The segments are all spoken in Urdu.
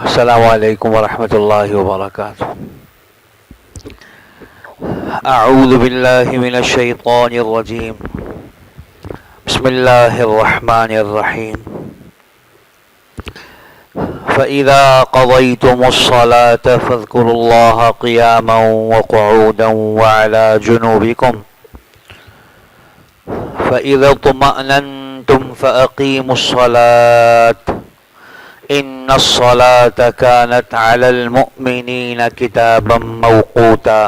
السلام علیکم ورحمۃ اللہ وبرکاتہ۔ اعوذ باللہ من الشیطان الرجیم، بسم اللہ الرحمن الرحیم۔ فَإِذَا قَضَيْتُمُ الصَّلَاةَ فَاذْكُرُوا اللَّهَ قِيَامًا وَقُعُودًا وَعَلَى جُنُوبِكُمْ فَإِذَا اطْمَأْنَنْتُمْ فَأَقِيمُوا الصَّلَاةَ إِنَّ الصَّلَاةَ كَانَتْ عَلَى الْمُؤْمِنِينَ كِتَابًا مَوْقُوتًا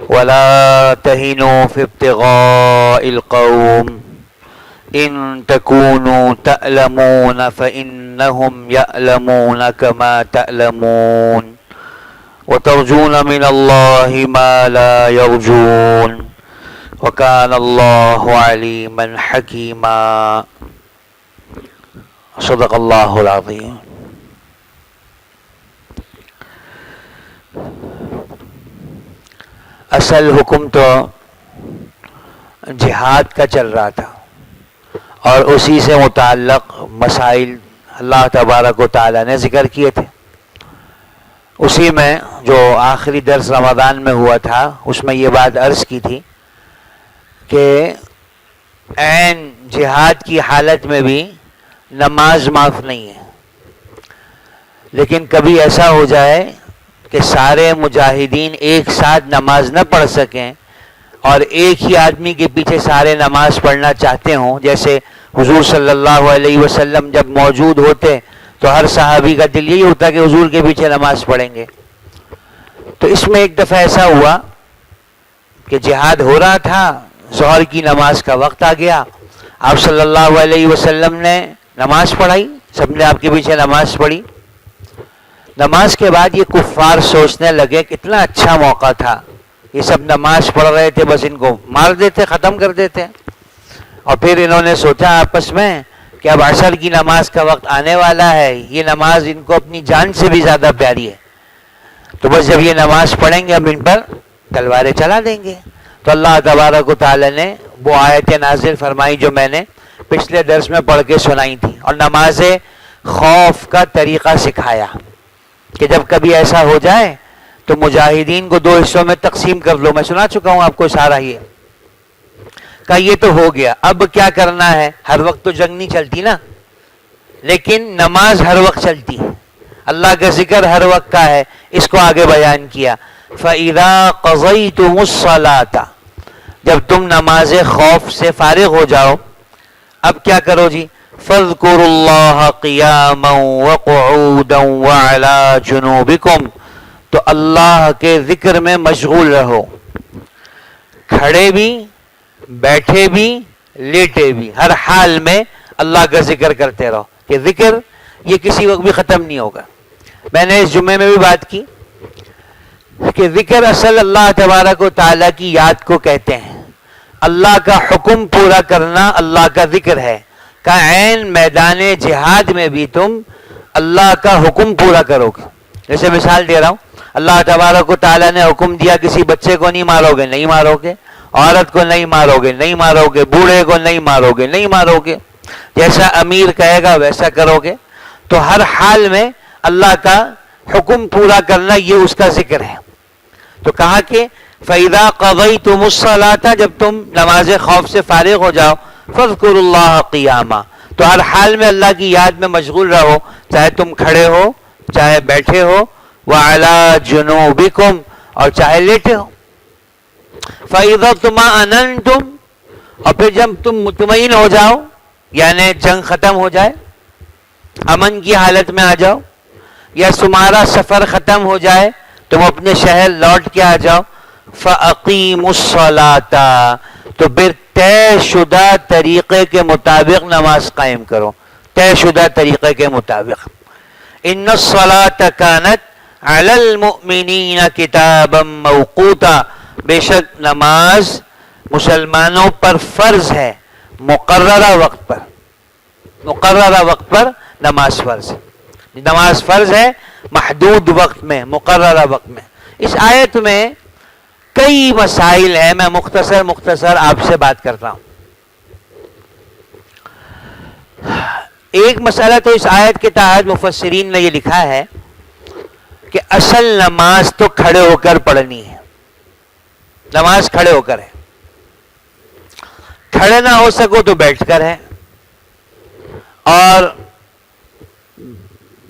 وَلَا تَهِنُوا فِي ابْتِغَاءِ الْقَوْمِ إِن تَكُونُوا تَأْلَمُونَ فَإِنَّهُمْ يَأْلَمُونَ كَمَا تَأْلَمُونَ وَتَرْجُونَ مِنَ اللَّهِ مَا لَا يَرْجُونَ وَكَانَ اللَّهُ عَلِيمًا حَكِيمًا۔ صدق اللہ العظیم۔ اصل حکم تو جہاد کا چل رہا تھا اور اسی سے متعلق مسائل اللہ تبارک و تعالی نے ذکر کیے تھے۔ اسی میں جو آخری درس رمضان میں ہوا تھا اس میں یہ بات عرض کی تھی کہ عین جہاد کی حالت میں بھی نماز معاف نہیں ہے، لیکن کبھی ایسا ہو جائے کہ سارے مجاہدین ایک ساتھ نماز نہ پڑھ سکیں اور ایک ہی آدمی کے پیچھے سارے نماز پڑھنا چاہتے ہوں، جیسے حضور صلی اللہ علیہ وسلم جب موجود ہوتے تو ہر صحابی کا دل یہی ہوتا کہ حضور کے پیچھے نماز پڑھیں گے۔ تو اس میں ایک دفعہ ایسا ہوا کہ جہاد ہو رہا تھا، ظہر کی نماز کا وقت آ گیا، آپ صلی اللہ علیہ وسلم نے نماز پڑھائی، سب نے آپ کے پیچھے نماز پڑھی۔ نماز کے بعد یہ کفار سوچنے لگے کتنا اچھا موقع تھا، یہ سب نماز پڑھ رہے تھے، بس ان کو مار دیتے، ختم کر دیتے۔ اور پھر انہوں نے سوچا آپس میں کہ اب عصر کی نماز کا وقت آنے والا ہے، یہ نماز ان کو اپنی جان سے بھی زیادہ پیاری ہے، تو بس جب یہ نماز پڑھیں گے اب ان پر تلواریں چلا دیں گے۔ تو اللہ تبارک و تعالی نے وہ آیتیں نازل فرمائی جو میں نے پچھلے درس میں پڑھ کے سنائی تھی، اور نماز خوف کا طریقہ سکھایا کہ جب کبھی ایسا ہو جائے تو مجاہدین کو دو حصوں میں تقسیم کر لو۔ میں سنا چکا ہوں آپ کو سارا یہ کہ یہ تو ہو گیا، اب کیا کرنا ہے؟ ہر وقت تو جنگ نہیں چلتی نا، لیکن نماز ہر وقت چلتی ہے، اللہ کا ذکر ہر وقت کا ہے، اس کو آگے بیان کیا۔ فَإِذَا قَضَيْتُمُ الصَّلَاةَ، جب تم نماز خوف سے فارغ ہو جاؤ اب کیا کرو جی؟ فَاذْكُرُوا اللَّهَ قِيَامًا وَقُعُودًا وَعَلَى جُنُوبِكُمْ، تو اللہ کے ذکر میں مشغول رہو، کھڑے بھی، بیٹھے بھی، لیٹے بھی، ہر حال میں اللہ کا ذکر کرتے رہو، کہ ذکر یہ کسی وقت بھی ختم نہیں ہوگا۔ میں نے اس جمعے میں بھی بات کی کہ ذکر اصل اللہ تبارک و تعالیٰ کی یاد کو کہتے ہیں۔ اللہ کا حکم پورا کرنا اللہ کا ذکر ہے، کہ عین میدان جہاد میں بھی تم اللہ کا حکم پورا کرو گے۔ جیسے مثال دے رہا ہوں، اللہ تبارک و تعالیٰ نے حکم دیا کسی بچے کو نہیں مارو گے، نہیں مارو گے، عورت کو نہیں مارو گے، نہیں مارو گے، بوڑھے کو نہیں مارو گے، نہیں مارو گے، جیسا امیر کہے گا ویسا کرو گے۔ تو ہر حال میں اللہ کا حکم پورا کرنا یہ اس کا ذکر ہے۔ تو کہا کہ فَإِذَا قَضَيْتُمُ الصَّلَاةَ، جب تم نماز خوف سے فارغ ہو جاؤ، فَاذْكُرُوا اللَّهَ قِيَامًا، تو ہر حال میں اللہ کی یاد میں مشغول رہو، چاہے تم کھڑے ہو، چاہے بیٹھے ہو، وَعَلَى جُنُوبِكُمْ، اور چاہے لیٹے ہو۔ فَإِذَا اطْمَأْنَنْتُمْ، اور پھر جب تم مطمئن ہو جاؤ، یعنی جنگ ختم ہو جائے، امن کی حالت میں آ جاؤ، یا تمہارا سفر ختم ہو جائے، تم اپنے شہر لوٹ کے آ جاؤ، فَأَقِيمُوا الصَّلَاةَ، تو پھر طے شدہ طریقے کے مطابق نماز قائم کرو، طے شدہ طریقے کے مطابق۔ إِنَّ الصَّلَاةَ كَانَتْ عَلَى الْمُؤْمِنِينَ كِتَابًا مَوْقُوتًا، بے شک نماز مسلمانوں پر فرض ہے، مقررہ وقت پر، مقررہ وقت پر نماز فرض ہے، نماز فرض ہے محدود وقت میں، مقررہ وقت میں۔ اس آیت میں کئی مسائل ہیں، میں مختصر آپ سے بات کرتا ہوں۔ ایک مسئلہ تو اس آیت کے تحت مفسرین نے یہ لکھا ہے کہ اصل نماز تو کھڑے ہو کر پڑھنی ہے. نماز کھڑے ہو کر ہے. کھڑے نہ ہو سکو تو بیٹھ کر ہے, اور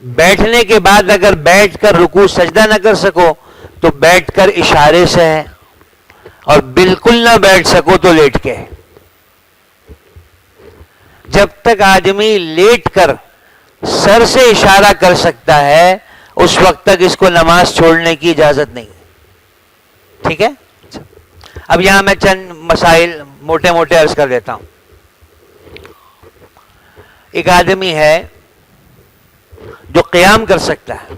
بیٹھنے کے بعد اگر بیٹھ کر رکوع سجدہ نہ کر سکو تو بیٹھ کر اشارے سے ہے, اور بالکل نہ بیٹھ سکو تو لیٹ کے ہے. جب تک آدمی لیٹ کر سر سے اشارہ کر سکتا ہے اس وقت تک اس کو نماز چھوڑنے کی اجازت نہیں. ٹھیک ہے. اب یہاں میں چند مسائل موٹے موٹے عرض کر دیتا ہوں. ایک آدمی ہے جو قیام کر سکتا ہے,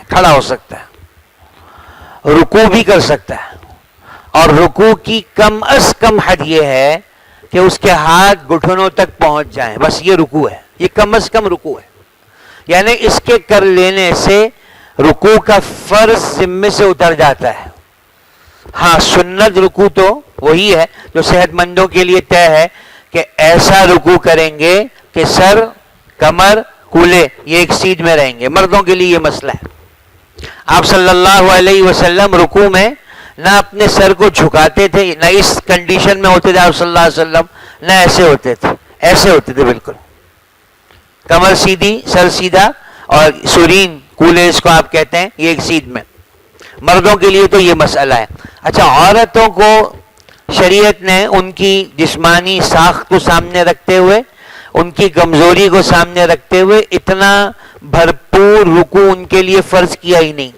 کھڑا ہو سکتا ہے, رکوع بھی کر سکتا ہے, اور رکوع کی کم از کم حد یہ ہے کہ اس کے ہاتھ گھٹنوں تک پہنچ جائیں, بس یہ رکوع ہے, یہ کم از کم رکوع ہے. یعنی اس کے کر لینے سے رکوع کا فرض ذمے سے اتر جاتا ہے. ہاں سنت رکوع تو وہی ہے جو صحت مندوں کے لیے طے ہے کہ ایسا رکوع کریں گے کہ سر, کمر, کولے یہ ایک سیدھ میں رہیں گے. مردوں کے لیے یہ مسئلہ ہے. آپ صلی اللہ علیہ وسلم رکوع میں نہ اپنے سر کو جھکاتے تھے, نہ اس کنڈیشن میں ہوتے تھے آپ صلی اللہ علیہ وسلم, نہ ایسے ہوتے تھے, ایسے ہوتے تھے بالکل کمر سیدھی, سر سیدھا, اور سرین کولے اس کو آپ کہتے ہیں, یہ ایک سیدھ میں. مردوں کے لیے تو یہ مسئلہ ہے. اچھا, عورتوں کو شریعت نے ان کی جسمانی ساخت کو سامنے رکھتے ہوئے, ان کی کمزوری کو سامنے رکھتے ہوئے اتنا بھرپور رکوع ان کے لیے فرض کیا ہی نہیں.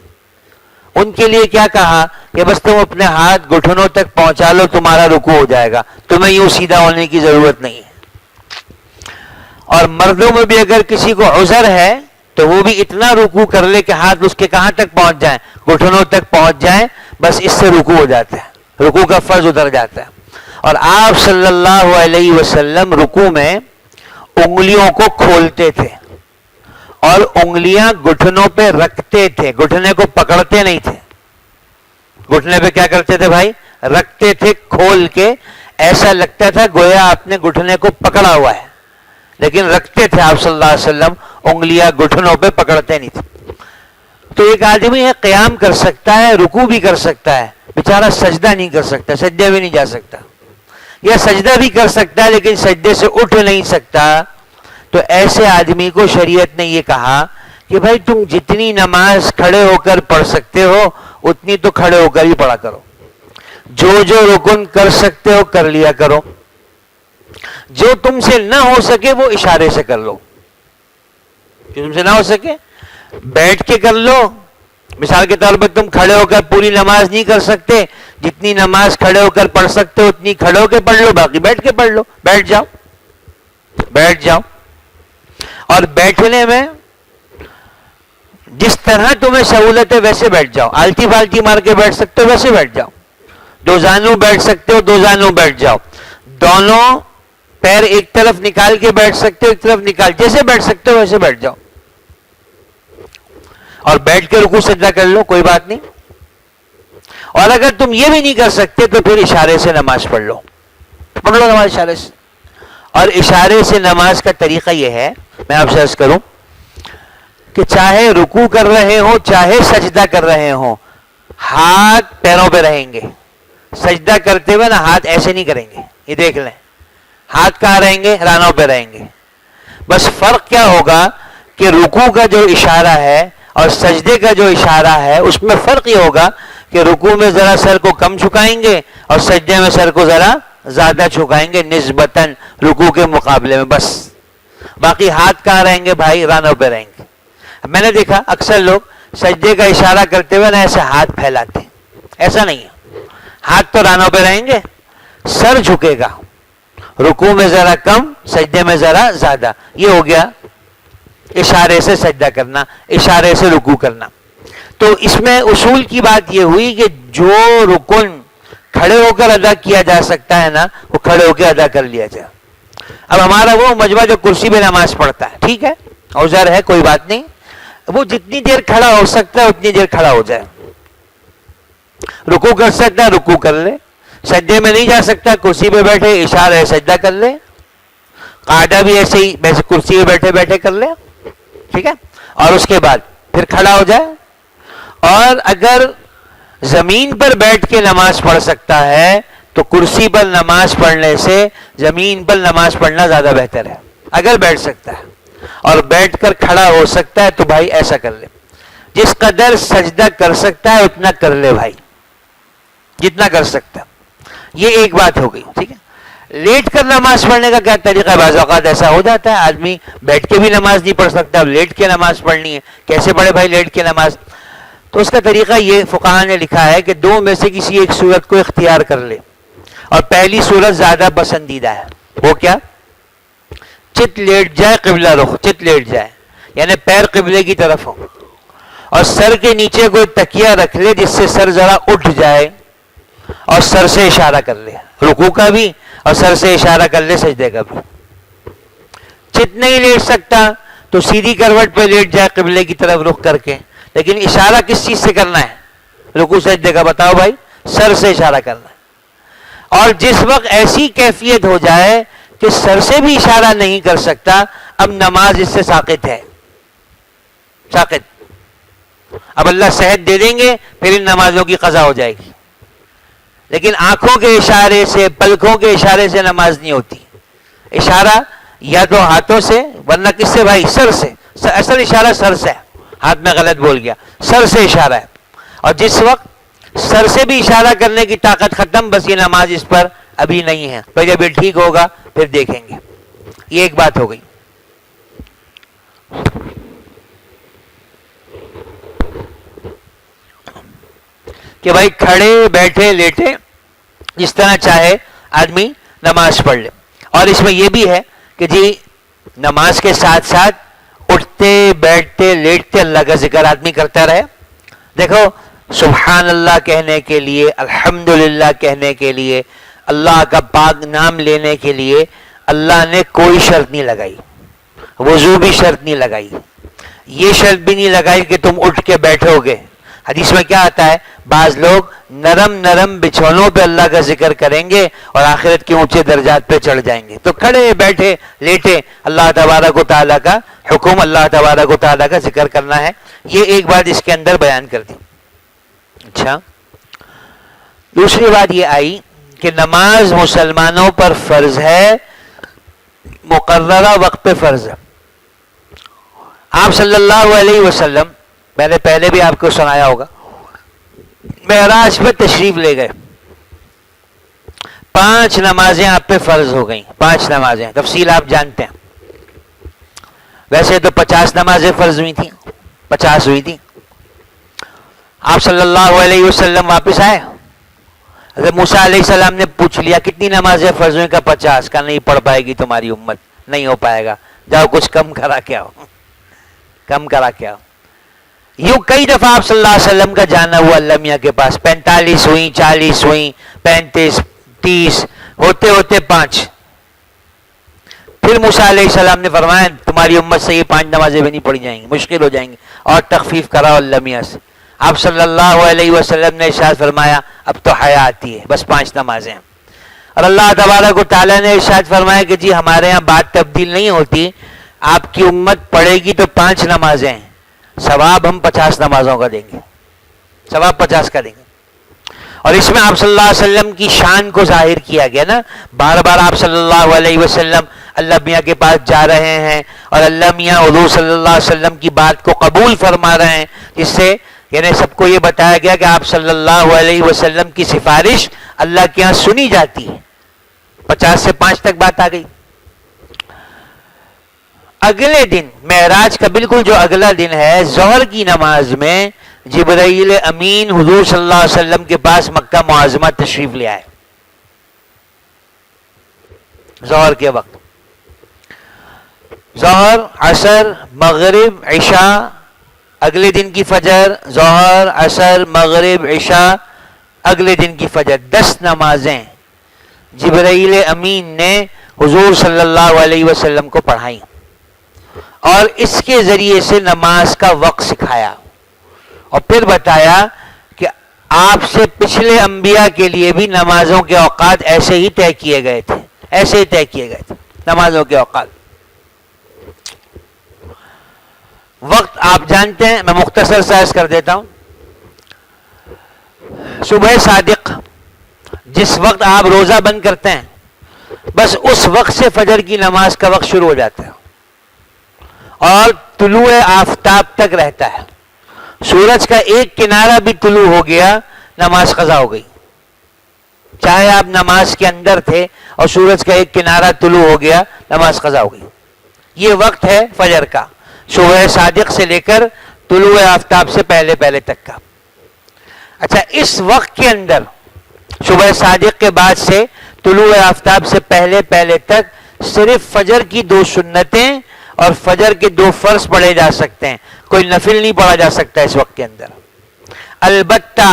ان کے لیے کیا کہا کہ بس تم اپنے ہاتھ گھٹنوں تک پہنچا لو, تمہارا رکوع ہو جائے گا, تمہیں یوں سیدھا ہونے کی ضرورت نہیں ہے. اور مردوں میں بھی اگر کسی کو عذر ہے تو وہ بھی اتنا رکوع کر لے کہ ہاتھ اس کے کہاں تک پہنچ جائیں, گھٹنوں تک پہنچ جائیں, بس اس سے رکوع ہو جاتا ہے, رکوع کا فرض اتر جاتا ہے. اور آپ صلی اللہ علیہ وسلم رکوع میں انگلیوں کو کھولتے تھے اور انگلیاں گھٹنوں پہ رکھتے تھے, گھٹنے کو پکڑتے نہیں تھے. گھٹنے پہ کیا کرتے تھے بھائی؟ رکھتے تھے کھول کے, ایسا لگتا تھا گویا آپ نے گھٹنے کو پکڑا ہوا ہے, لیکن رکھتے تھے آپ صلی اللہ علیہ وسلم, انگلیاں گھٹنوں پہ پکڑتے نہیں تھے. تو ایک آدمی ہے قیام کر سکتا ہے, رکوع بھی کر سکتا ہے, بیچارہ سجدہ نہیں کر سکتا, سجدے بھی نہیں جا سکتا, یا سجدہ بھی کر سکتا ہے لیکن سجدے سے اٹھ نہیں سکتا. تو ایسے آدمی کو شریعت نے یہ کہا کہ بھائی تم جتنی نماز کھڑے ہو کر پڑھ سکتے ہو اتنی تو کھڑے ہو کر ہی پڑھا کرو. جو جو رکن کر سکتے ہو کر لیا کرو, جو تم سے نہ ہو سکے وہ اشارے سے کر لو. جو تم سے نہ ہو سکے بیٹھ کے کر لو. مثال کے طور پر تم کھڑے ہو کر پوری نماز نہیں کر سکتے, جتنی نماز کھڑے ہو کر پڑھ سکتے ہو اتنی کھڑے ہو کے پڑھ لو, باقی بیٹھ کے پڑھ لو. بیٹھ جاؤ. اور بیٹھنے میں جس طرح تمہیں سہولت ہے ویسے بیٹھ جاؤ. آلتی پالتی مار کے بیٹھ سکتے ہو ویسے بیٹھ جاؤ. دو زانو بیٹھ سکتے ہو دو زانو بیٹھ جاؤ. دونوں پیر ایک طرف نکال کے بیٹھ سکتے ہو, ایک طرف نکال, جیسے بیٹھ سکتے ہو ویسے بیٹھ جاؤ. اور بیٹھ کے رکوع سجدہ کر لو, کوئی بات نہیں. اور اگر تم یہ بھی نہیں کر سکتے تو پھر اشارے سے نماز پڑھ لو نماز اشارے سے. اور اشارے سے نماز کا طریقہ یہ ہے, میں آپ سے عرض کروں کہ چاہے رکوع کر رہے ہو چاہے سجدہ کر رہے ہو, ہاتھ پیروں پہ رہیں گے. سجدہ کرتے ہوئے نا ہاتھ ایسے نہیں کریں گے, یہ دیکھ لیں. ہاتھ کہاں رہیں گے؟ رانوں پہ رہیں گے. بس فرق کیا ہوگا کہ رکوع کا جو اشارہ ہے اور سجدے کا جو اشارہ ہے اس میں فرق یہ ہوگا کہ رکوع میں ذرا سر کو کم جھکائیں گے اور سجدے میں سر کو ذرا زیادہ جھکائیں گے نسبتاً رکوع کے مقابلے میں. بس باقی ہاتھ کہاں رہیں گے بھائی؟ رانوں پہ رہیں گے. میں نے دیکھا اکثر لوگ سجدے کا اشارہ کرتے ہوئے نا ایسے ہاتھ پھیلاتے ہیں, ایسا نہیں ہے. ہاتھ تو رانوں پہ رہیں گے, سر جھکے گا, رکوع میں ذرا کم سجدے میں ذرا زیادہ. یہ ہو گیا اشارے سے سجدہ کرنا, اشارے سے رکوع کرنا. تو اس میں اصول کی بات یہ ہوئی کہ جو رکن کھڑے ہو کر ادا کیا جا سکتا ہے نا وہ کھڑے ہو کے ادا کر لیا جائے. اب ہمارا وہ مجمع جو کرسی پہ نماز پڑھتا ہے, ٹھیک ہے, اوزار ہے, کوئی بات نہیں, وہ جتنی دیر کھڑا ہو سکتا ہے اتنی دیر کھڑا ہو جائے. رکوع کر سکتا ہے رکوع کر لے, سجدے میں نہیں جا سکتا کرسی پہ بیٹھے اشارہ ہے سجدہ کر لے, قاعدہ بھی ایسے ہی ویسے کرسی پہ بیٹھے بیٹھے کر لے, ٹھیک ہے, اور اس کے بعد پھر کھڑا ہو جائے. اور اگر زمین پر بیٹھ کے نماز پڑھ سکتا ہے تو کرسی پر نماز پڑھنے سے زمین پر نماز پڑھنا زیادہ بہتر ہے, اگر بیٹھ سکتا ہے. اور بیٹھ کر کھڑا ہو سکتا ہے تو بھائی ایسا کر لے, جس قدر سجدہ کر سکتا ہے اتنا کر لے بھائی, جتنا کر سکتا. یہ ایک بات ہو گئی, ٹھیک ہے. لیٹ کر نماز پڑھنے کا کیا طریقہ ہے؟ بعض اوقات ایسا ہو جاتا ہے آدمی بیٹھ کے بھی نماز نہیں پڑھ سکتا, اب لیٹ کے نماز پڑھنی ہے, کیسے پڑھے بھائی لیٹ کے نماز؟ تو اس کا طریقہ یہ فقہاء نے لکھا ہے کہ دو میں سے کسی ایک صورت کو اختیار کر لے, اور پہلی صورت زیادہ پسندیدہ ہے. وہ کیا؟ چت لیٹ جائے, قبلہ رخ, چت لیٹ جائے یعنی پیر قبلے کی طرف ہو, اور سر کے نیچے کوئی تکیہ رکھ لے جس سے سر ذرا اٹھ جائے, اور سر سے اشارہ کر لے رکوع کا بھی, اور سر سے اشارہ کر لے سجدے کا بھی. چت نہیں لیٹ سکتا تو سیدھی کروٹ پہ لیٹ جائے قبلے کی طرف رخ کر کے, لیکن اشارہ کس چیز سے کرنا ہے؟ رکوع سجدے کا بتاؤ بھائی, سر سے اشارہ کرنا ہے. اور جس وقت ایسی کیفیت ہو جائے کہ سر سے بھی اشارہ نہیں کر سکتا, اب نماز اس سے ساقط ہے, ساقط. اب اللہ صحت دے دیں گے پھر ان نمازوں کی قضا ہو جائے گی, لیکن آنکھوں کے اشارے سے, پلکوں کے اشارے سے نماز نہیں ہوتی. اشارہ یا تو ہاتھوں سے, ورنہ کس سے بھائی؟ سر سے. اصل اشارہ سر سے ہے, ہاتھ میں غلط بول گیا, سر سے اشارہ ہے. اور جس وقت سر سے بھی اشارہ کرنے کی طاقت ختم, بس یہ نماز اس پر ابھی نہیں ہے, پھر جب یہ ٹھیک ہوگا پھر دیکھیں گے. یہ ایک بات ہو گئی. کہ بھائی کھڑے بیٹھے لیٹے جس طرح چاہے آدمی نماز پڑھ لے. اور اس میں یہ بھی ہے کہ جی نماز کے ساتھ ساتھ اٹھتے بیٹھتے لیٹتے اللہ کا ذکر آدمی کرتا رہے. دیکھو سبحان اللہ کہنے کے لیے, الحمدللہ کہنے کے لیے, اللہ کا پاک نام لینے کے لیے اللہ نے کوئی شرط نہیں لگائی, وضو بھی شرط نہیں لگائی, یہ شرط بھی نہیں لگائی کہ تم اٹھ کے بیٹھو گے. حدیث میں کیا آتا ہے؟ بعض لوگ نرم نرم بچھونوں پہ اللہ کا ذکر کریں گے اور آخرت کے اونچے درجات پہ چڑھ جائیں گے. تو کھڑے بیٹھے لیٹے اللہ تبارک و تعالیٰ کا حکم, اللہ تبارک و تعالیٰ کا ذکر کرنا ہے. یہ ایک بات اس کے اندر بیان کر دی. اچھا, دوسری بات یہ آئی کہ نماز مسلمانوں پر فرض ہے, مقررہ وقت پہ فرض ہے. آپ صلی اللہ علیہ وسلم, میں نے پہلے بھی آپ کو سنایا ہوگا, معراج پہ تشریف لے گئے, 5 نمازیں آپ پہ فرض ہو گئیں. 5 نمازیں, تفصیل آپ جانتے ہیں. ویسے تو 50 نمازیں فرض ہوئی تھیں, 50 ہوئی تھیں. آپ صلی اللہ علیہ وسلم واپس آئے. حضرت موسیٰ علیہ السلام نے پوچھ لیا کتنی نمازیں فرض ہوئی؟ کا 50. کا نہیں پڑھ پائے گی تمہاری امت, نہیں ہو پائے گا, جاؤ کچھ کم کرا کے آؤ, کم کرا کے آؤ. یوں کئی دفعہ آپ صلی اللہ علیہ وسلم کا جانا ہوا اللہ میاں کے پاس. 45 ہوئی, 40 ہوئی, 35, 30, ہوتے ہوتے 5. پھر موسیٰ علیہ السلام نے فرمایا تمہاری امت سے یہ 5 نمازیں بھی نہیں پڑھی جائیں گی, مشکل ہو جائیں گی, اور تخفیف کراؤ اللہ میاں سے. آپ صلی اللہ علیہ وسلم نے ارشاد فرمایا اب تو حیا آتی ہے, بس 5 نمازیں. اور اللہ تبارک و تعالیٰ نے ارشاد فرمایا کہ جی ہمارے ہاں بات تبدیل نہیں ہوتی, آپ کی امت پڑھے گی تو 5 نمازیں, ثواب ہم 50 نمازوں کا دیں گے, ثواب 50 کا دیں گے. اور اس میں آپ صلی اللہ علیہ وسلم کی شان کو ظاہر کیا گیا نا. بار بار آپ صلی اللہ علیہ وسلم اللہ میاں کے پاس جا رہے ہیں, اور اللہ میاں حضور صلی اللہ علیہ وسلم کی بات کو قبول فرما رہے ہیں, جس سے یعنی سب کو یہ بتایا گیا کہ آپ صلی اللہ علیہ وسلم کی سفارش اللہ کے ہاں سنی جاتی ہے. 50 سے 5 تک بات آ گئی. اگلے دن معراج کا بالکل جو اگلا دن ہے, ظہر کی نماز میں جبرائیل امین حضور صلی اللہ علیہ وسلم کے پاس مکہ معظمہ تشریف لے آئے. ظہر کے وقت, ظہر, عصر, مغرب, عشاء, اگلے دن کی فجر, ظہر, عصر, مغرب, عشاء, اگلے دن کی فجر, 10 نمازیں جبرائیل امین نے حضور صلی اللہ علیہ وسلم کو پڑھائیں, اور اس کے ذریعے سے نماز کا وقت سکھایا, اور پھر بتایا کہ آپ سے پچھلے انبیاء کے لیے بھی نمازوں کے اوقات ایسے ہی طے کیے گئے تھے, ایسے ہی طے کیے گئے تھے. نمازوں کے اوقات. وقت آپ جانتے ہیں، میں مختصر سا عرض کر دیتا ہوں. صبح صادق جس وقت آپ روزہ بند کرتے ہیں، بس اس وقت سے فجر کی نماز کا وقت شروع ہو جاتا ہے اور طلوع آفتاب تک رہتا ہے. سورج کا ایک کنارہ بھی طلوع ہو گیا، نماز قضا ہو گئی. چاہے آپ نماز کے اندر تھے اور سورج کا ایک کنارہ طلوع ہو گیا، نماز قضا ہو گئی. یہ وقت ہے فجر کا، صبح صادق سے لے کر طلوع آفتاب سے پہلے پہلے تک کا. اچھا، اس وقت کے اندر صبح صادق کے بعد سے طلوع آفتاب سے پہلے پہلے تک صرف فجر کی 2 سنتیں اور فجر کے 2 فرض پڑھے جا سکتے ہیں، کوئی نفل نہیں پڑھا جا سکتا اس وقت کے اندر. البتہ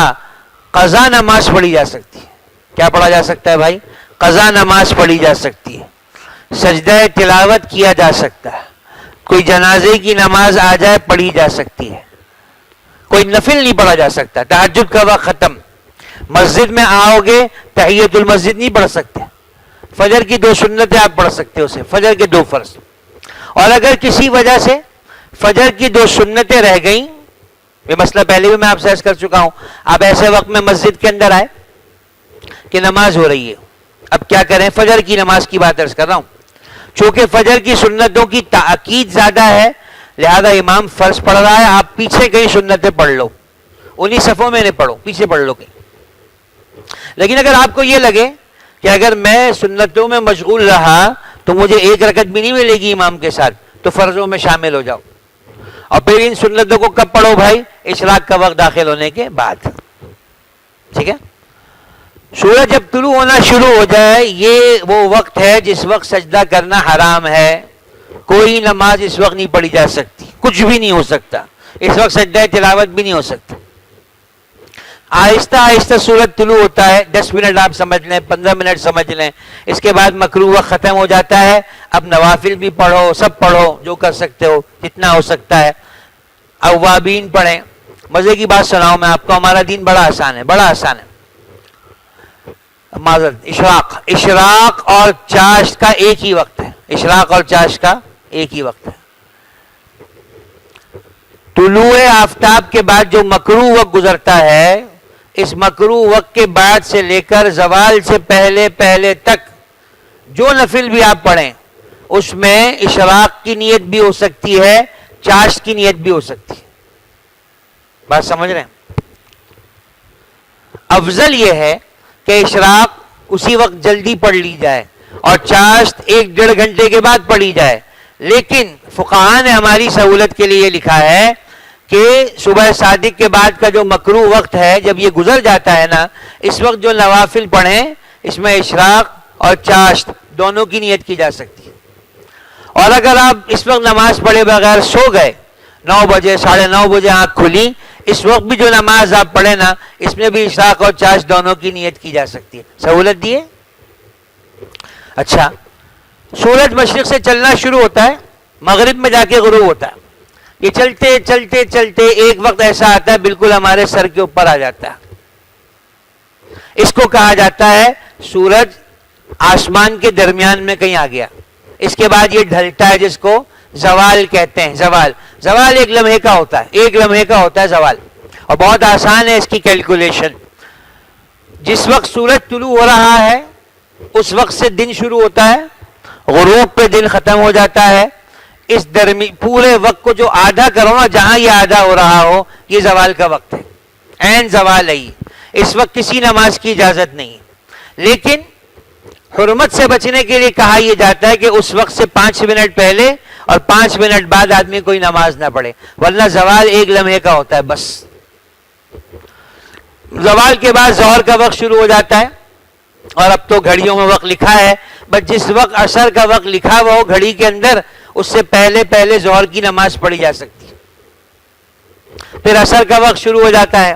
قضا نماز پڑھی جا سکتی ہے. کیا پڑھا جا سکتا ہے بھائی؟ قضا نماز پڑھی جا سکتی ہے، سجدہ تلاوت کیا جا سکتا ہے، کوئی جنازے کی نماز آ جائے پڑھی جا سکتی ہے. کوئی نفل نہیں پڑھا جا سکتا. تہجد کا وقت ختم، مسجد میں آؤ گے تحیت المسجد نہیں پڑھ سکتے. فجر کی 2 سنتیں آپ پڑھ سکتے ہو، اسے فجر کے 2 فرض. اور اگر کسی وجہ سے فجر کی 2 سنتیں رہ گئیں، یہ مسئلہ پہلے بھی میں آپ سے عرض کر چکا ہوں، آپ ایسے وقت میں مسجد کے اندر آئے کہ نماز ہو رہی ہے، اب کیا کریں؟ فجر کی نماز کی بات عرض کر رہا ہوں. چونکہ فجر کی سنتوں کی تاکید زیادہ ہے، لہذا امام فرض پڑھ رہا ہے، آپ پیچھے کئی سنتیں پڑھ لو، انہی صفوں میں نہیں پڑھو، پیچھے پڑھ لو کہیں. لیکن اگر آپ کو یہ لگے کہ اگر میں سنتوں میں مشغول رہا تو مجھے 1 رکعت بھی نہیں ملے گی امام کے ساتھ، تو فرضوں میں شامل ہو جاؤ. اور پھر ان سنتوں کو کب پڑھو بھائی؟ اشراق کا وقت داخل ہونے کے بعد. ٹھیک ہے؟ سورج جب طلوع ہونا شروع ہو جائے، یہ وہ وقت ہے جس وقت سجدہ کرنا حرام ہے. کوئی نماز اس وقت نہیں پڑھی جا سکتی، کچھ بھی نہیں ہو سکتا. اس وقت سجدہ تلاوت بھی نہیں ہو سکتا. آہستہ آہستہ سورج طلوع ہوتا ہے، 10 منٹ آپ سمجھ لیں، 15 منٹ سمجھ لیں، اس کے بعد مکروہ وقت ختم ہو جاتا ہے. اب نوافل بھی پڑھو، سب پڑھو جو کر سکتے ہو، جتنا ہو سکتا ہے. اوابین پڑھیں. مزے کی بات سناؤں میں آپ کو، ہمارا دین بڑا آسان ہے، بڑا آسان ہے. اشراق اور چاشت کا ایک ہی وقت ہے. اشراق اور چاشت کا ایک ہی وقت ہے. طلوع آفتاب کے بعد جو مکروہ وقت گزرتا ہے، اس مکروہ وقت کے بعد سے لے کر زوال سے پہلے پہلے تک جو نفل بھی آپ پڑھیں، اس میں اشراق کی نیت بھی ہو سکتی ہے، چاشت کی نیت بھی ہو سکتی ہے. بات سمجھ رہے ہیں؟ افضل یہ ہے کہ اشراق اسی وقت جلدی پڑھ لی جائے اور چاشت 1-1.5 گھنٹے کے بعد پڑھی جائے. لیکن فقہاء نے ہماری سہولت کے لیے لکھا ہے کہ صبح صادق کے بعد کا جو مکروہ وقت ہے، جب یہ گزر جاتا ہے نا، اس وقت جو نوافل پڑھیں، اس میں اشراق اور چاشت دونوں کی نیت کی جا سکتی ہے. اور اگر آپ اس وقت نماز پڑھے بغیر سو گئے، 9 بجے 9:30 بجے آنکھ کھلی، اس وقت بھی جو نماز آپ پڑھیں نا، اس میں بھی اشراق اور چاشت دونوں کی نیت کی جا سکتی ہے. سہولت دیے. اچھا، سورج مشرق سے چلنا شروع ہوتا ہے، مغرب میں جا کے غروب ہوتا ہے. یہ چلتے چلتے چلتے ایک وقت ایسا آتا ہے بالکل ہمارے سر کے اوپر آ جاتا ہے. اس کو کہا جاتا ہے سورج آسمان کے درمیان میں کہیں آ گیا. اس کے بعد یہ ڈھلتا ہے، جس کو زوال کہتے ہیں. زوال 1 لمحے کا ہوتا ہے، 1 لمحے کا ہوتا ہے زوال. اور بہت آسان ہے اس کی کیلکولیشن. جس وقت سورج طلوع ہو رہا ہے اس وقت سے دن شروع ہوتا ہے، غروب پہ دن ختم ہو جاتا ہے. اس پورے وقت کو جو آدھا کرو نا، جہاں یہ آدھا ہو رہا ہو، یہ زوال کا وقت ہے. عین زوال ہے یہ. اس وقت کسی نماز کی اجازت نہیں. لیکن حرمت سے بچنے کے لیے کہا یہ جاتا ہے کہ اس وقت سے 5 منٹ پہلے اور 5 منٹ بعد آدمی کوئی نماز نہ پڑھے، ورنہ زوال 1 لمحے کا ہوتا ہے بس. زوال کے بعد ظہر کا وقت شروع ہو جاتا ہے. اور اب تو گھڑیوں میں وقت لکھا ہے، بس جس وقت عصر کا وقت لکھا ہوا ہو گھڑی کے اندر، اس سے پہلے پہلے ظہر کی نماز پڑھی جا سکتی ہے. پھر عصر کا وقت شروع ہو جاتا ہے.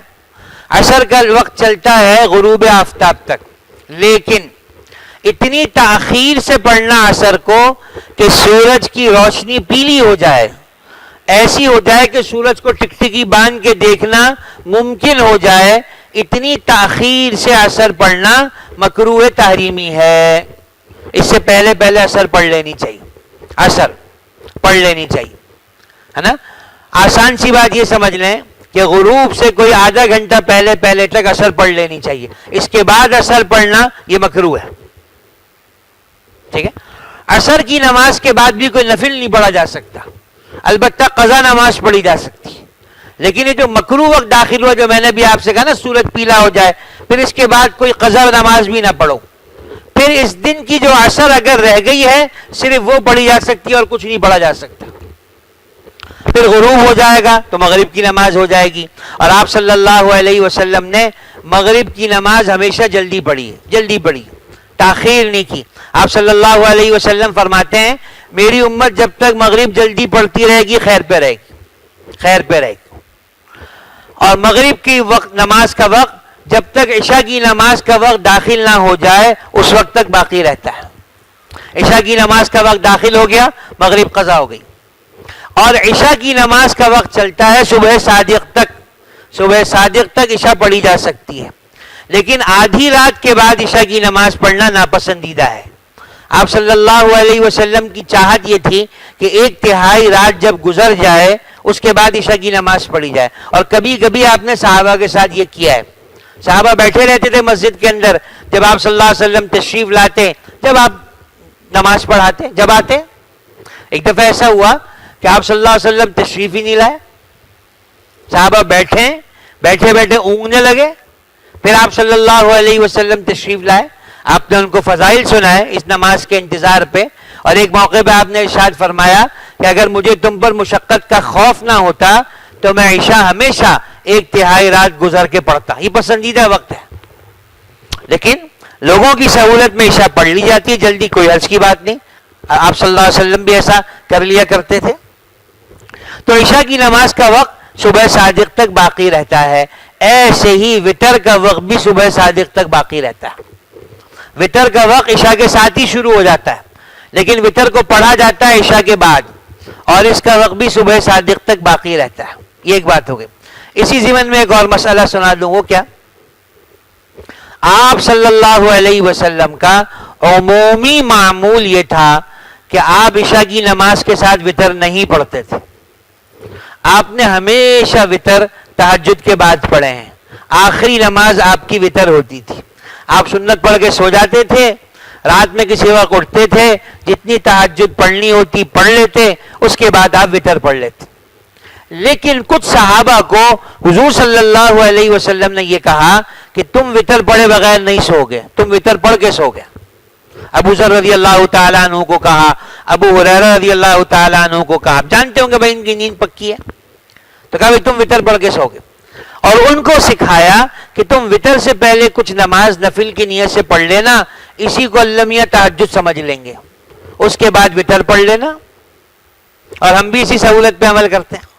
عصر کا وقت چلتا ہے غروب آفتاب تک. لیکن اتنی تاخیر سے پڑھنا عصر کو کہ سورج کی روشنی پیلی ہو جائے، ایسی ہو جائے کہ سورج کو ٹکٹکی باندھ کے دیکھنا ممکن ہو جائے. اتنی تاخیر سے عصر پڑھنا مکروہ تحریمی ہے. اس سے پہلے پہلے اثر پڑھ لینی چاہیے، اثر پڑھ لینی چاہیے، ہے نا. آسان سی بات یہ سمجھ لیں کہ غروب سے کوئی آدھا گھنٹہ پہلے پہلے تک اثر پڑھ لینی چاہیے، اس کے بعد اثر پڑھنا یہ مکروہ ہے. ٹھیک ہے. عصر کی نماز کے بعد بھی کوئی نفل نہیں پڑھا جا سکتا، البتہ قضا نماز پڑھی جا سکتی ہے. لیکن یہ جو مکروہ وقت داخل ہوا، جو میں نے بھی آپ سے کہا نا سورج پیلا ہو جائے، پھر اس کے بعد کوئی قضا نماز بھی نہ پڑھو، پھر اس دن کی جو عصر اگر رہ گئی ہے صرف وہ پڑھی جا سکتی ہے اور کچھ نہیں پڑھا جا سکتا. پھر غروب ہو جائے گا تو مغرب کی نماز ہو جائے گی. اور آپ صلی اللہ علیہ وسلم نے مغرب کی نماز ہمیشہ جلدی پڑھی ہے، جلدی پڑھی، تاخیر نہیں کی. آپ صلی اللہ علیہ وسلم فرماتے ہیں میری امت جب تک مغرب جلدی پڑھتی رہے گی خیر پہ رہے گی، خیر پہ رہے گی. اور مغرب کی وقت نماز کا وقت جب تک عشاء کی نماز کا وقت داخل نہ ہو جائے اس وقت تک باقی رہتا ہے. عشاء کی نماز کا وقت داخل ہو گیا، مغرب قضا ہو گئی. اور عشاء کی نماز کا وقت چلتا ہے صبح صادق تک، صبح صادق تک عشاء پڑھی جا سکتی ہے. لیکن آدھی رات کے بعد عشاء کی نماز پڑھنا ناپسندیدہ ہے. آپ صلی اللہ علیہ وسلم کی چاہت یہ تھی کہ ایک تہائی رات جب گزر جائے اس کے بعد عشاء کی نماز پڑھی جائے. اور کبھی کبھی آپ نے صحابہ کے ساتھ یہ کیا ہے. صحابہ بیٹھے رہتے تھے مسجد کے اندر، جب آپ صلی اللہ علیہ وسلم تشریف لاتے، جب آپ نماز پڑھاتے، جب آتے. ایک دفعہ ایسا ہوا کہ آپ صلی اللہ علیہ وسلم تشریف ہی نہیں لائے، صحابہ بیٹھے بیٹھے اونگنے لگے. پھر آپ صلی اللہ علیہ وسلم تشریف لائے، آپ نے ان کو فضائل سنائے اس نماز کے انتظار پہ. اور ایک موقع پہ آپ نے ارشاد فرمایا کہ اگر مجھے تم پر مشقت کا خوف نہ ہوتا تو میں عشاء ہمیشہ ایک تہائی رات گزر کے پڑھتا. یہ پسندیدہ وقت ہے، لیکن لوگوں کی سہولت میں عشاء پڑھ لی جاتی ہے جلدی، کوئی حرج کی بات نہیں. آپ صلی اللہ علیہ وسلم بھی ایسا کر لیا کرتے تھے. تو عشاء کی نماز کا وقت صبح صادق تک باقی رہتا ہے. ایسے ہی وتر کا وقت بھی صبح صادق تک باقی رہتا ہے. وتر کا وقت عشاء کے ساتھ ہی شروع ہو جاتا ہے، لیکن وتر کو پڑھا جاتا ہے عشاء کے بعد، اور اس کا وقت بھی صبح صادق تک باقی رہتا ہے. یہ ایک بات ہو گئی. اسی ضمن میں ایک اور مسئلہ سنا دوں. وہ کیا؟ آپ صلی اللہ علیہ وسلم کا عمومی معمول یہ تھا کہ آپ عشاء کی نماز کے ساتھ وتر نہیں پڑھتے تھے. آپ نے ہمیشہ وتر تہجد کے بعد پڑھے ہیں. آخری نماز آپ کی وتر ہوتی تھی. آپ سنت پڑھ کے سو جاتے تھے، رات میں کسی وقت اٹھتے تھے، جتنی تہجد پڑھنی ہوتی پڑھ لیتے، اس کے بعد آپ وتر پڑھ لیتے. لیکن کچھ صحابہ کو حضور صلی اللہ علیہ وسلم نے یہ کہا کہ تم وتر پڑھے بغیر نہیں سو گے، تم وتر پڑھ کے سو گئے. ابو ذر رضی اللہ تعالیٰ عنہ کو کہا، ابو ہریرہ رضی اللہ تعالیٰ عنہ کو کہا. آپ جانتے ہوں گے بھائی ان کی نیند پکی ہے، تو کہا تم وتر پڑھ کے سو گے. اور ان کو سکھایا کہ تم وتر سے پہلے کچھ نماز نفل کی نیت سے پڑھ لینا، اسی کو المیہ تہجد سمجھ لیں گے، اس کے بعد وتر پڑھ لینا. اور ہم بھی اسی سہولت پہ عمل کرتے ہیں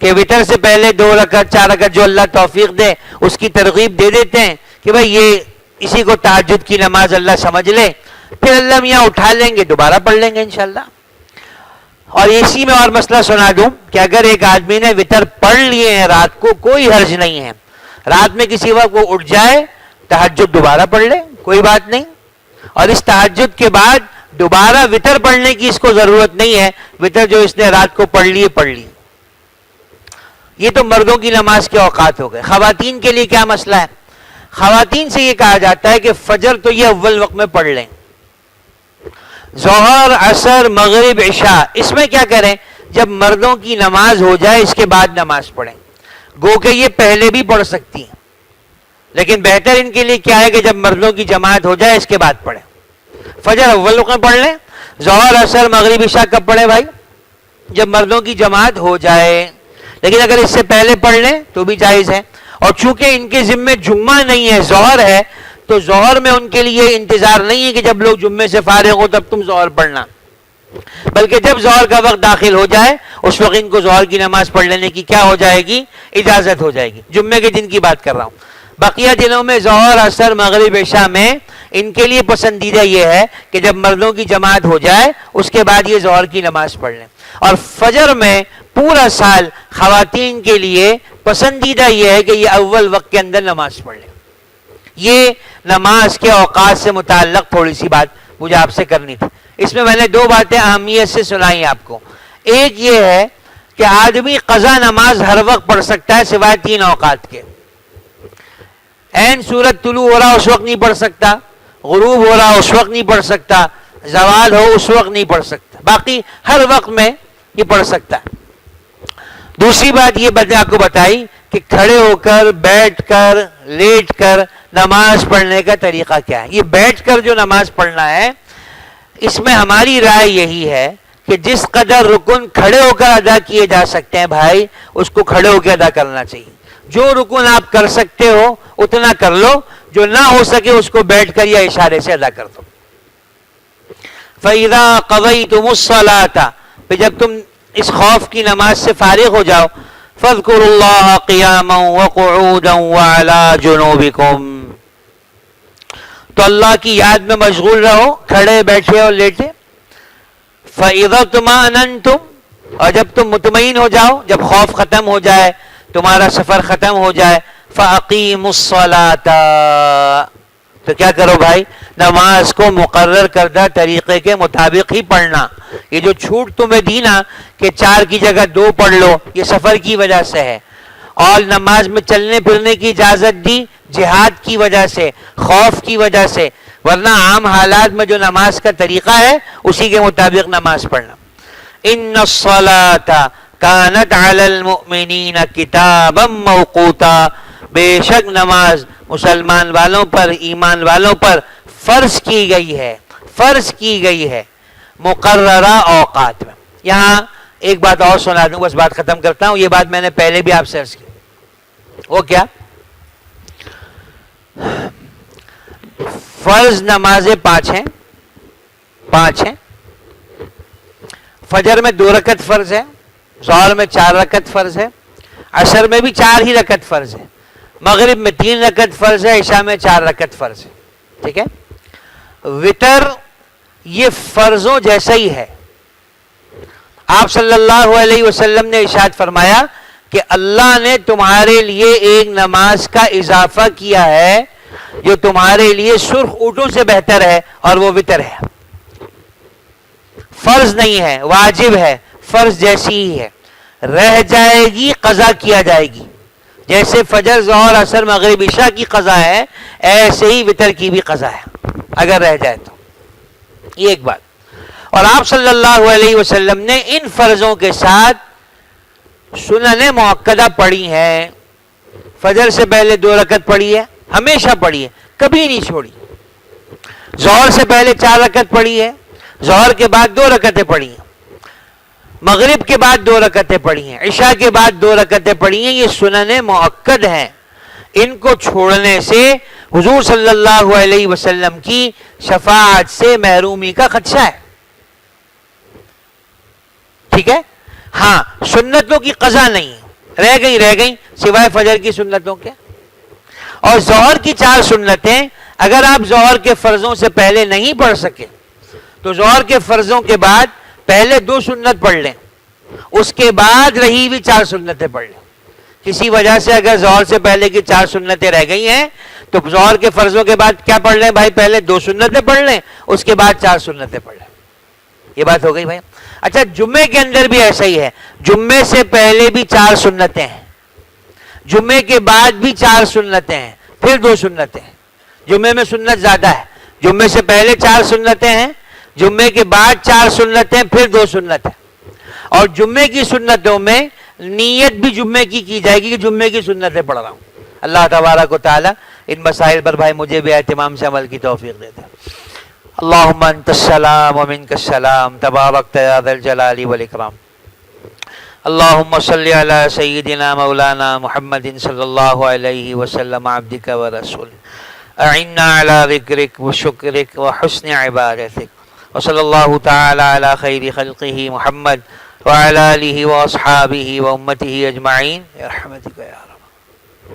کہ وتر سے پہلے 2 رکعت 4 رکعت جو اللہ توفیق دے اس کی ترغیب دے دیتے ہیں کہ بھائی یہ اسی کو تہجد کی نماز اللہ سمجھ لے، پھر اللہ میاں اٹھا لیں گے، دوبارہ پڑھ لیں گے انشاءاللہ. اور اسی میں اور مسئلہ سنا دوں کہ اگر ایک آدمی نے وتر پڑھ لیے ہیں رات کو، کوئی حرج نہیں ہے. رات میں کسی وقت وہ اٹھ جائے، تہجد دوبارہ پڑھ لے، کوئی بات نہیں. اور اس تہجد کے بعد دوبارہ وتر پڑھنے کی اس کو ضرورت نہیں ہے. وتر جو اس نے رات کو پڑھ لی پڑھ لی. یہ تو مردوں کی نماز کے اوقات ہو گئے. خواتین کے لیے کیا مسئلہ ہے؟ خواتین سے یہ کہا جاتا ہے کہ فجر تو یہ اول وقت میں پڑھ لیں، ظہر عصر مغرب عشاء اس میں کیا کریں؟ جب مردوں کی نماز ہو جائے اس کے بعد نماز پڑھیں. گو کہ یہ پہلے بھی پڑھ سکتی ہیں، لیکن بہتر ان کے لیے کیا ہے کہ جب مردوں کی جماعت ہو جائے اس کے بعد پڑھیں. فجر اول وقت میں پڑھ لیں، ظہر عصر مغرب عشاء کب پڑھیں بھائی؟ جب مردوں کی جماعت ہو جائے. لیکن اگر اس سے پہلے پڑھ لیں تو بھی جائز ہے. اور چونکہ ان کے ذمے جمعہ نہیں ہے، ظہر ہے، تو ظہر میں ان کے لیے انتظار نہیں ہے کہ جب لوگ جمعے سے فارغ ہو تب تم ظہر پڑھنا، بلکہ جب ظہر کا وقت داخل ہو جائے اس وقت ان کو ظہر کی نماز پڑھ لینے کی کیا ہو جائے گی؟ اجازت ہو جائے گی. جمعے کے دن کی بات کر رہا ہوں. بقیہ دنوں میں ظہر عصر مغرب عشاء میں ان کے لیے پسندیدہ یہ ہے کہ جب مردوں کی جماعت ہو جائے اس کے بعد یہ ظہر کی نماز پڑھ لیں. اور فجر میں پورا سال خواتین کے لیے پسندیدہ یہ ہے کہ یہ اول وقت کے اندر نماز پڑھ لیں. یہ نماز کے اوقات سے متعلق تھوڑی سی بات مجھے آپ سے کرنی تھی. اس میں نے دو باتیں اہمیت سے سنائی آپ کو. ایک یہ ہے کہ آدمی قضا نماز ہر وقت پڑھ سکتا ہے سوائے 3 اوقات کے. عین سورج طلوع ہو رہا اس وقت نہیں پڑھ سکتا, غروب ہو رہا اس وقت نہیں پڑھ سکتا, زوال ہو اس وقت نہیں پڑھ سکتا, باقی ہر وقت میں یہ پڑھ سکتا ہے. دوسری بات یہ آپ کو بتائی کہ کھڑے ہو کر, بیٹھ کر, لیٹ کر نماز پڑھنے کا طریقہ کیا ہے. یہ بیٹھ کر جو نماز پڑھنا ہے اس میں ہماری رائے یہی ہے کہ جس قدر رکن کھڑے ہو کر ادا کیے جا سکتے ہیں بھائی, اس کو کھڑے ہو کے ادا کرنا چاہیے. جو رکن آپ کر سکتے ہو اتنا کر لو, جو نہ ہو سکے اس کو بیٹھ کر یا اشارے سے ادا کر دو. فَإِذَا قَضَيْتُمُ الصَّلَاةَ, پھر جب تم اس خوف کی نماز سے فارغ ہو جاؤ, فَاذْكُرُوا اللَّهَ قِيَامًا وَقُعُودًا وَعَلَىٰ جُنُوبِكُمْ, تو اللہ کی یاد میں مشغول رہو, کھڑے بیٹھے اور لیٹے. فَإِذَا اطْمَأْنَنْتُمْ, اور جب تم مطمئن ہو جاؤ, جب خوف ختم ہو جائے, تمہارا سفر ختم ہو جائے, فَأَقِيمُوا الصَّلَاةَ, تو کیا کرو بھائی, نماز کو مقرر کردہ طریقے کے مطابق ہی پڑھنا. یہ جو چھوٹ تمہیں دی نا کہ 4 کی جگہ 2 پڑھ لو, یہ سفر کی وجہ سے ہے. اور نماز میں چلنے پھرنے کی اجازت دی جہاد کی وجہ سے, خوف کی وجہ سے, ورنہ عام حالات میں جو نماز کا طریقہ ہے اسی کے مطابق نماز پڑھنا. ان الصلاۃ کانت علی المؤمنین کتابا موقوتا, بے شک نماز مسلمان والوں پر, ایمان والوں پر فرض کی گئی ہے, فرض کی گئی ہے مقررہ اوقات میں. یہاں ایک بات اور سنا دوں, بس بات ختم کرتا ہوں. یہ بات میں نے پہلے بھی آپ سے عرض کی. وہ کیا, فرض نمازیں 5 ہیں, 5 ہیں. فجر میں 2 رکعت فرض ہے, ظہر میں 4 رکعت فرض ہے, عصر میں بھی 4 ہی رکعت فرض ہے, مغرب میں 3 رکعت فرض ہے, عشاء میں 4 رکعت فرض ہے. ٹھیک ہے. وتر یہ فرضوں جیسا ہی ہے. آپ صلی اللہ علیہ وسلم نے ارشاد فرمایا کہ اللہ نے تمہارے لیے ایک نماز کا اضافہ کیا ہے جو تمہارے لیے سرخ اونٹوں سے بہتر ہے, اور وہ وتر ہے. فرض نہیں ہے, واجب ہے, فرض جیسی ہی ہے, رہ جائے گی قضا کیا جائے گی. جیسے فجر, ظہر, عصر, مغرب, عشاء کی قضا ہے, ایسے ہی وتر کی بھی قضا ہے اگر رہ جائے تو. یہ ایک بات. اور آپ صلی اللہ علیہ وسلم نے ان فرضوں کے ساتھ سنن مؤکدہ پڑھی ہیں. فجر سے پہلے 2 رکعت پڑھی ہے, ہمیشہ پڑھی ہے, کبھی نہیں چھوڑی. ظہر سے پہلے 4 رکعت پڑھی ہے, ظہر کے بعد 2 رکعتیں پڑھی ہیں, مغرب کے بعد 2 رکعتیں پڑھی ہیں, عشاء کے بعد 2 رکعتیں پڑھی ہیں. یہ سنن مؤکد ہیں. ان کو چھوڑنے سے حضور صلی اللہ علیہ وسلم کی شفاعت سے محرومی کا خدشہ ہے. ٹھیک ہے. ہاں, سنتوں کی قضا نہیں, رہ گئی سوائے فجر کی سنتوں کے. اور ظہر کی 4 سنتیں اگر آپ ظہر کے فرضوں سے پہلے نہیں پڑھ سکے تو ظہر کے فرضوں کے بعد پہلے 2 سنت پڑھ لیں, اس کے بعد رہی ہوئی 4 سنتیں پڑھ لیں. کسی وجہ سے اگر ظہر سے پہلے کی 4 سنتیں رہ گئی ہیں تو ظہر کے فرضوں کے بعد کیا پڑھ لیں بھائی, پہلے 2 سنتیں پڑھ لیں, اس کے بعد 4 سنتیں پڑھ لیں. یہ بات ہو گئی بھائی. اچھا, جمعے کے اندر بھی ایسا ہی ہے. جمعے سے پہلے بھی 4 سنتیں ہیں, جمعے کے بعد بھی 4 سنتیں ہیں, پھر 2 سنتیں ہیں. جمعے میں سنت زیادہ ہے. جمعے سے پہلے 4 سنتیں ہیں, جمعے کے بعد 4 سنتیں, پھر 2 سنت ہیں. اور جمعے کی سنتوں میں نیت بھی جمعے کی جائے گی کہ جمعے کی سنتیں پڑھ رہا ہوں. اللہ تبارک و تعالی ان مسائل پر بھائی مجھے بھی اہتمام سے عمل کی توفیق دے دے. اللہم انت السلام ومنک السلام تبارکت یا ذا الجلال والاکرام. اللہم صلی علی سیدنا مولانا محمد صلی اللہ علیہ وسلم عبدک ورسول. اعنا علی ذکرک وشکرک وحسن عبادتک. وصلی اللہ تعالی علی خیر خلقہ محمد وعلى آلہ واصحابہ وامتہ اجمعین برحمتک یا